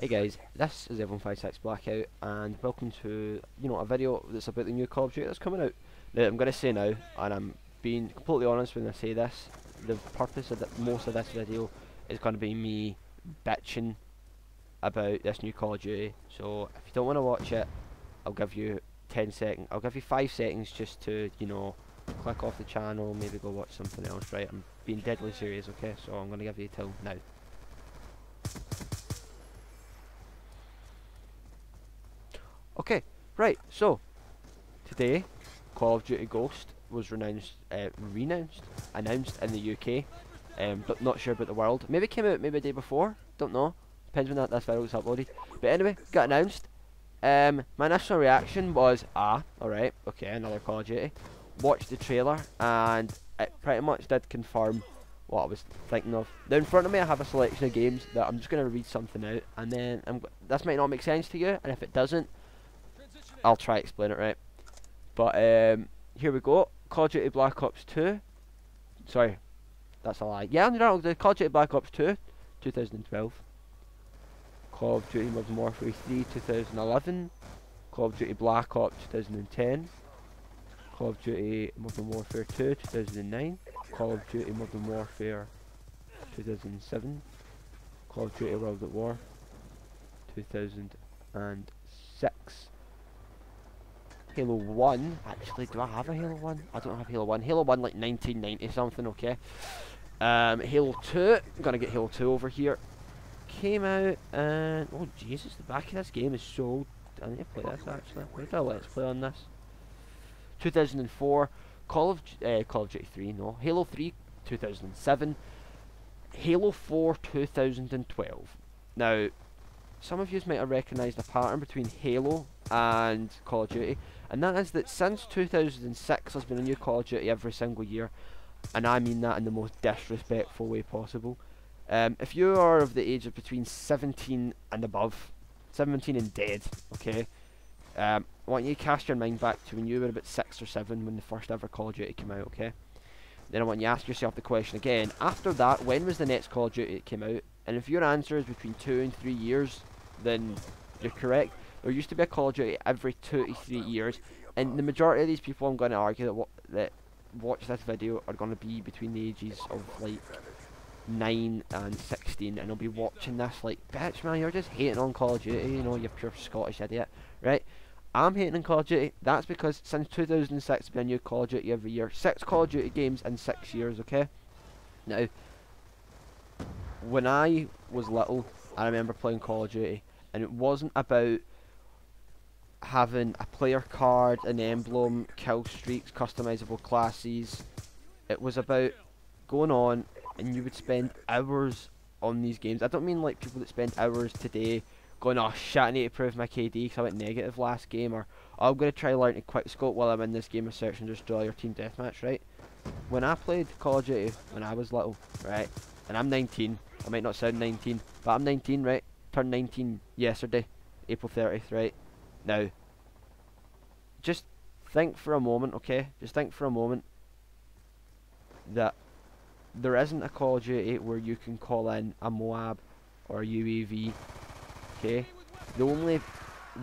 Hey guys, this is F156 Blackout, and welcome to a video that's about the new Call of Duty that's coming out. Now I'm going to say now, and I'm being completely honest when I say this, the purpose of most of this video is going to be me bitching about this new Call of Duty. So if you don't want to watch it, I'll give you 10 seconds. I'll give you 5 seconds just to click off the channel, maybe go watch something else. Right? I'm being deadly serious, okay? So I'm going to give you till now. Okay, right, so today Call of Duty Ghost was announced in the UK, but not sure about the world. Maybe it came out maybe a day before, don't know, depends when this video was uploaded. But anyway, got announced. My initial reaction was, alright, okay, another Call of Duty. Watched the trailer and it pretty much did confirm what I was thinking of. Now in front of me I have a selection of games that I'm just going to read something out, and then this might not make sense to you, and if it doesn't, I'll try to explain it, right? But here we go. Call of Duty Black Ops 2. Sorry, that's a lie. Yeah, no, the Call of Duty Black Ops 2, 2012. Call of Duty Modern Warfare 3, 2011. Call of Duty Black Ops 2010. Call of Duty Modern Warfare 2, 2009. Call of Duty Modern Warfare 2007. Call of Duty World at War 2006. Halo 1, actually, do I have a Halo 1? I don't have Halo 1. Halo 1 like 1990 something, okay. Halo 2, I'm gonna get Halo 2 over here. Came out and, oh Jesus, the back of this game is so, I need to play this actually. Where did I let's play on this? 2004, Call of Duty 3, no. Halo 3, 2007. Halo 4, 2012. Now, some of you might have recognised a pattern between Halo and Call of Duty, and that is that since 2006 there's been a new Call of Duty every single year, and I mean that in the most disrespectful way possible. If you are of the age of between 17 and above, 17 and dead, okay, I want you to cast your mind back to when you were about 6 or 7 when the first ever Call of Duty came out, okay? Then I want you to ask yourself the question again, after that, when was the next Call of Duty that came out? And if your answer is between 2 and 3 years, then you're correct. There used to be a Call of Duty every 2 to 3 years, and the majority of these people I'm going to argue that watch this video are going to be between the ages of like 9 and 16, and they'll be watching this like, bitch man, you're just hating on Call of Duty, you know, you pure Scottish idiot, right? I'm hating on Call of Duty. That's because since 2006 there's been a new Call of Duty every year. 6 Call of Duty games in 6 years, okay? Now, when I was little, I remember playing Call of Duty, and it wasn't about having a player card, an emblem, kill streaks, customizable classes. It was about going on and you would spend hours on these games. I don't mean like people that spend hours today going, oh shit, I need to prove my KD because I went negative last game, or oh, I'm going to try learn to quickscope while I'm in this game of search and destroy or team deathmatch, right? When I played Call of Duty when I was little, right, and I'm 19, I might not sound 19, but I'm 19, right? Turned 19 yesterday, April 30th, right? Now, just think for a moment, okay? Just think for a moment that there isn't a Call of Duty where you can call in a Moab or a UAV, okay? The only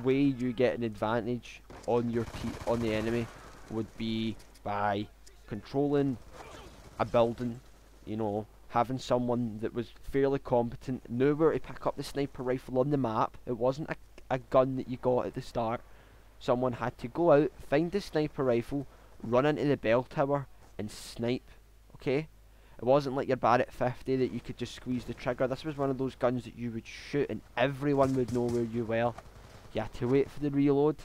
way you get an advantage on on the enemy would be by controlling a building, you know, having someone that was fairly competent, knew where to pick up the sniper rifle on the map. It wasn't a gun that you got at the start. Someone had to go out, find the sniper rifle, run into the bell tower and snipe, okay? It wasn't like your Barrett 50 that you could just squeeze the trigger. This was one of those guns that you would shoot and everyone would know where you were. You had to wait for the reload.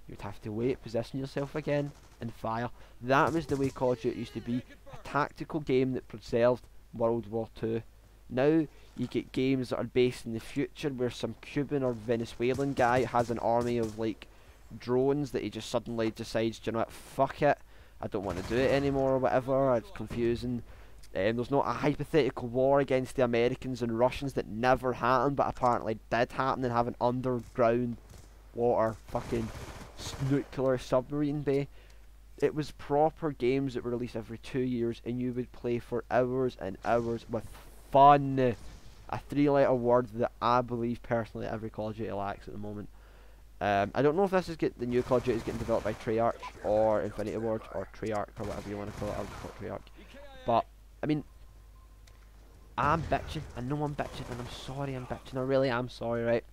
You'd have to wait, position yourself again, and fire. That was the way Call of Duty used to be. A tactical game that preserved World War II. Now you get games that are based in the future where some Cuban or Venezuelan guy has an army of like drones that he just suddenly decides, you know what, fuck it, I don't want to do it anymore or whatever, it's confusing. There's not a hypothetical war against the Americans and Russians that never happened but apparently did happen and have an underground water fucking nuclear submarine bay. It was proper games that were released every 2 years and you would play for hours and hours with fun. a 3-letter word that I believe personally every Call of Duty lacks at the moment. I don't know if this is the new Call of Duty is getting developed by Treyarch or Infinity Ward or Treyarch or whatever you want to call it. I'll just call it Treyarch. But I mean, I'm bitching. I know I'm bitching, and I'm sorry I'm bitching. I really am sorry, right?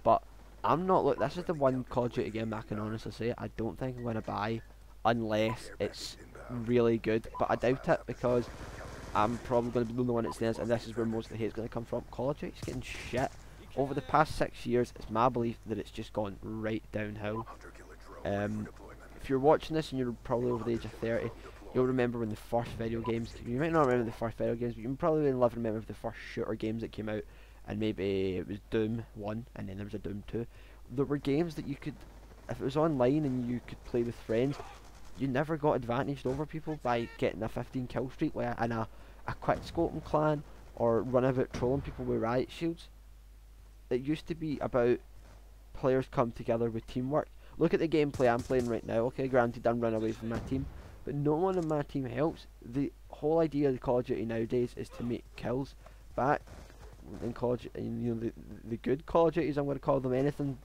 But I'm not. Look, this is the one Call of Duty game I can honestly say I don't think I'm going to buy unless it's really good. But I doubt it because I'm probably going to be the only one that stands, and this is where most of the hate is going to come from. Call of Duty's getting shit. Over the past 6 years, it's my belief that it's just gone right downhill. If you're watching this and you're probably over the age of 30, you'll remember when the first video games, you might not remember the first video games, but you probably remember the first shooter games that came out, and maybe it was Doom 1, and then there was a Doom 2. There were games that you could, if it was online and you could play with friends, you never got advantaged over people by getting a 15 kill streak and a quick scoping clan, or run about trolling people with riot shields. It used to be about players come together with teamwork. Look at the gameplay I'm playing right now. Okay, granted I'm running away from my team, but no one in my team helps. The whole idea of the Call of Duty nowadays is to make kills. Back in Call of Duty, you know, the good Call of Duties, I'm going to call them, anything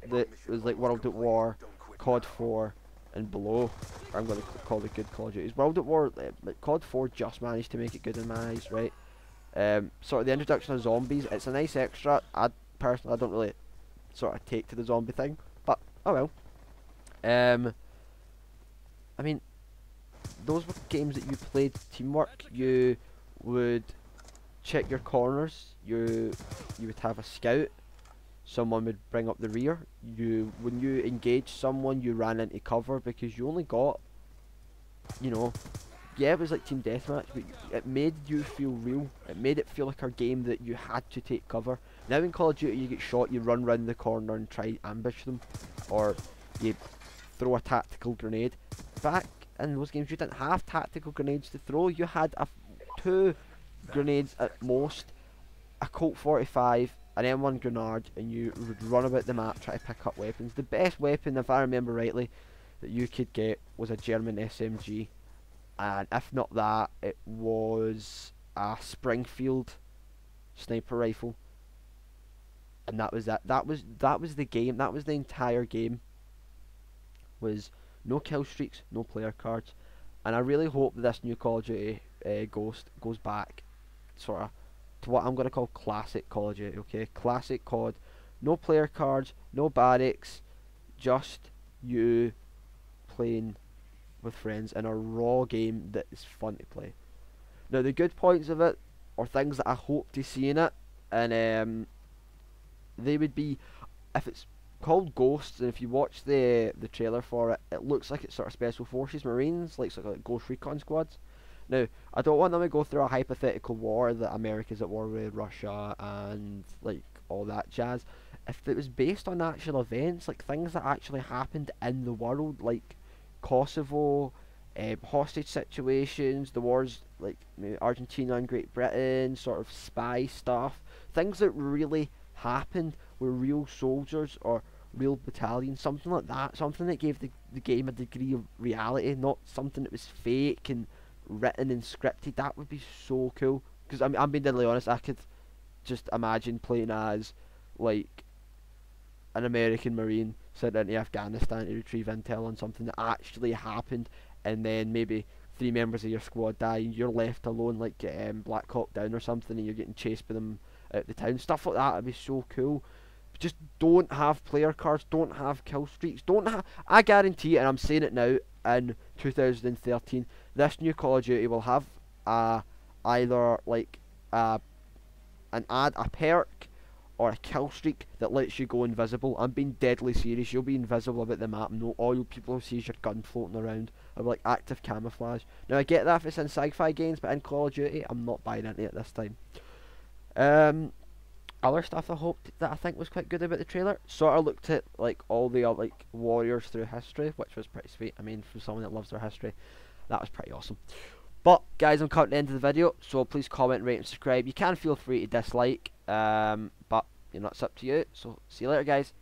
that was like World at War, COD 4 and below, I'm going to call the good Call of Duties. World at War, like COD 4 just managed to make it good in my eyes, right? Sort of the introduction of zombies, it's a nice extra. Personally, I don't really sort of take to the zombie thing, but oh well. I mean, those were games that you played teamwork. You would check your corners. You would have a scout. Someone would bring up the rear. When you engaged someone, you ran into cover because you only got, you know, yeah, it was like team deathmatch, but it made you feel real. It made it feel like a game that you had to take cover. Now in Call of Duty, you get shot, you run round the corner and try ambush them, or you throw a tactical grenade. Back in those games, you didn't have tactical grenades to throw. You had 2 grenades at most, a Colt 45, an M1 grenade, and you would run about the map trying to pick up weapons. The best weapon, if I remember rightly, that you could get was a German SMG. And if not that, it was a Springfield sniper rifle, and that was that. That was the game. That was the entire game. Was no kill streaks, no player cards, and I really hope that this new Call of Duty Ghost goes back, sort of, to what I'm gonna call classic Call of Duty. Okay, classic COD. No player cards, no barracks, just you playing with friends in a raw game that is fun to play. Now the good points of it, or things that I hope to see in it, and they would be, if it's called Ghosts, and if you watch the trailer for it, it looks like it's sort of Special Forces Marines, like sort of like Ghost Recon Squads. Now I don't want them to go through a hypothetical war that America's at war with Russia and like all that jazz. If it was based on actual events, like things that actually happened in the world, like Kosovo, hostage situations, the wars like Argentina and Great Britain, sort of spy stuff, things that really happened were real soldiers or real battalions, something like that, something that gave the game a degree of reality, not something that was fake and written and scripted. That would be so cool, because I'm being deadly honest, I could just imagine playing as like an American Marine sent into Afghanistan to retrieve intel on something that actually happened, and then maybe 3 members of your squad die and you're left alone, like Blackout down or something, and you're getting chased by them out the town. Stuff like that would be so cool. Just don't have player cards, don't have kill streaks, don't have, I guarantee, and I'm saying it now, in 2013 this new Call of Duty will have either like a perk or a kill streak that lets you go invisible. I'm being deadly serious. You'll be invisible about the map, and all you people will see is your gun floating around, or like active camouflage. Now I get that if it's in sci-fi games, but in Call of Duty I'm not buying into it this time. Other stuff that I think was quite good about the trailer, sort of looked at like all the like warriors through history, which was pretty sweet. I mean, for someone that loves their history, that was pretty awesome. But guys, I'm coming to the end of the video, so please comment, rate and subscribe. You can feel free to dislike, but you know, it's up to you. So see you later guys.